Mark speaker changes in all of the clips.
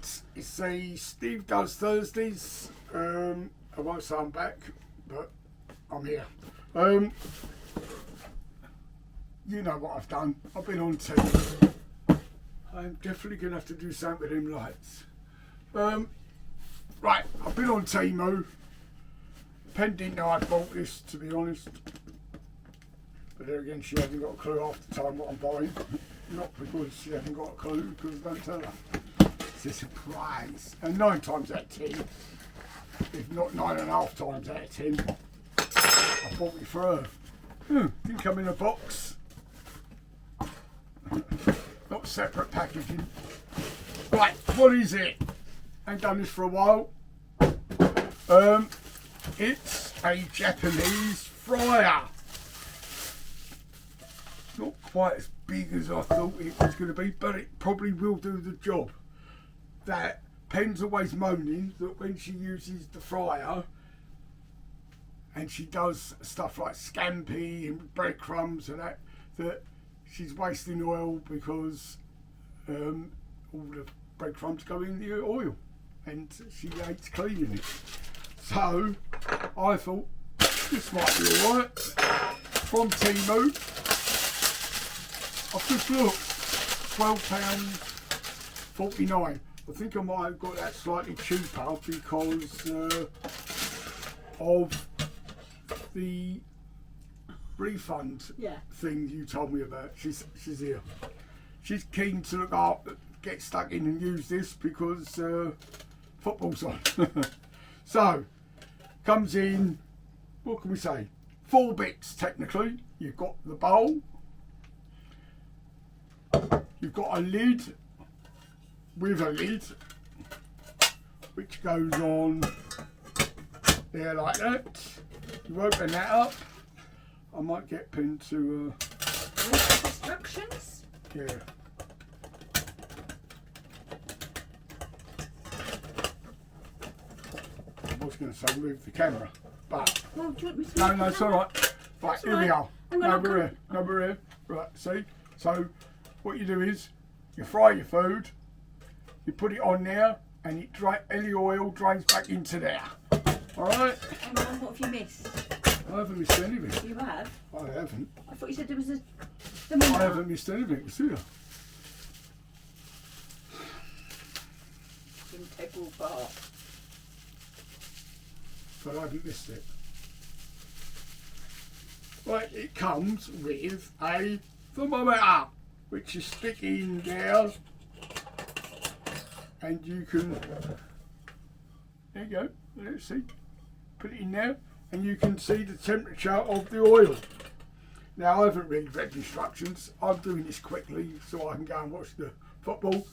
Speaker 1: Right, it's a Steve Does Thursdays. I won't say I'm back, but I'm here. You know what I've done. I've been on Temu. I'm definitely going to have to do something with them lights. Right, I've been on Temu. Pen didn't know I bought this, to be honest. But there again, she hasn't got a clue half the time what I'm buying. Not because she hasn't got a clue, because I don't tell her. It's a surprise. And 9 times out of 10, if not 9.5 times out of 10, I bought it for her. Didn't come in a box. Not separate packaging. Right, what is it? Ain't done this for a while. It's a Japanese fryer. Not quite as big as I thought it was going to be, but it probably will do the job. That Pen's always moaning that when she uses the fryer and she does stuff like scampi and breadcrumbs and that she's wasting oil because all the breadcrumbs go in the oil and she hates cleaning it. So I thought this might be alright. From Temu, I've just looked, £12.49. I think I might have got that slightly cheaper because of the refund thing you told me about. She's here. She's keen to look up, get stuck in and use this because football's on. So, comes in, what can we say? 4 bits technically. You've got the bowl. You've got a lid with a lid which goes on there like that. You open that up. I might get Pin to
Speaker 2: instructions?
Speaker 1: Yeah. I was going to say move the camera, but
Speaker 2: well, do you want me to
Speaker 1: no, it's alright. Right, here we are. No, we're here. No, we're here. Right, see? So what you do is you fry your food, you put it on there, and it any oil drains back into there. Alright?
Speaker 2: Hang on, what have you missed?
Speaker 1: I haven't missed anything.
Speaker 2: You have?
Speaker 1: I haven't.
Speaker 2: I thought you said there was a
Speaker 1: I haven't missed anything, see ya.
Speaker 2: Integral part.
Speaker 1: But I haven't missed it. Right, it comes with a thermometer, which you stick in there, and you can, there you go, let's see, put it in there, and you can see the temperature of the oil. Now, I haven't really read the instructions. I'm doing this quickly so I can go and watch the football.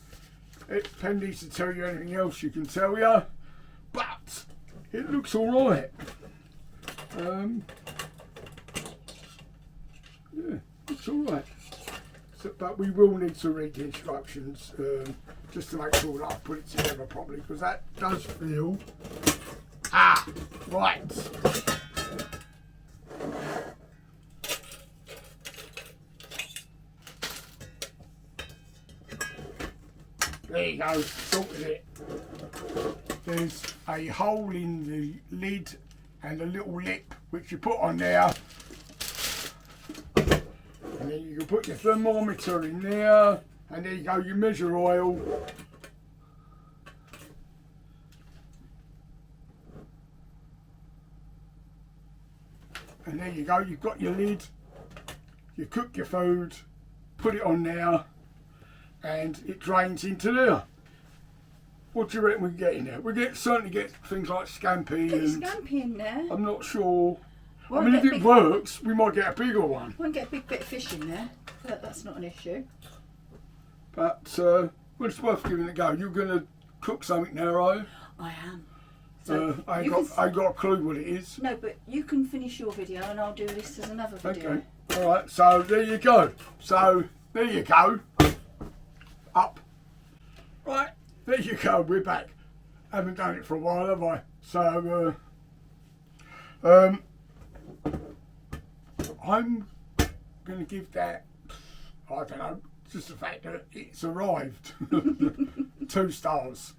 Speaker 1: It Pen needs to tell you anything else you can tell you, but it looks all right. Yeah, looks all right. So, but we will need to read the instructions just to make sure that I put it together properly, because that does feel right. There you go, sorted it. There's a hole in the lid and a little lip which you put on there. And then you can put your thermometer in there, and there you go, you measure oil. And there you go, you've got your lid, you cook your food, put it on there, and it drains into there. What do you reckon we can get in there? We certainly get things like scampi.
Speaker 2: Get scampi in there.
Speaker 1: I'm not sure. I mean, if it works, we might get a bigger one.
Speaker 2: We can get a big bit of fish in there. That's not an issue.
Speaker 1: But well, it's worth giving it a go. You're going to cook something now, are you?
Speaker 2: I am. So
Speaker 1: I ain't got a clue what it is.
Speaker 2: No, but you can finish your video and I'll do this as another video.
Speaker 1: Okay. All right. So there you go. So there you go. Up. Right. There you go. We're back. Haven't done it for a while, have I? So I'm going to give that, I don't know, just the fact that it's arrived. 2 stars.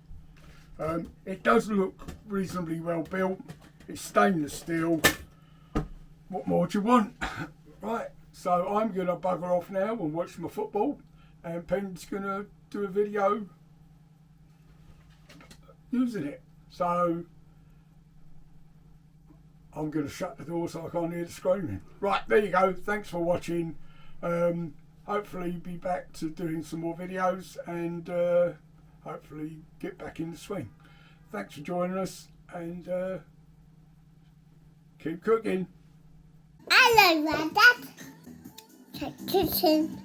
Speaker 1: It does look reasonably well built. It's stainless steel. What more do you want? Right, so I'm going to bugger off now and watch my football, and Pen's going to do a video using it. So I'm going to shut the door so I can't hear the screaming. Right, there you go. Thanks for watching. Hopefully be back to doing some more videos, and hopefully get back in the swing. Thanks for joining us, and keep cooking.
Speaker 3: I love that. Kitchen.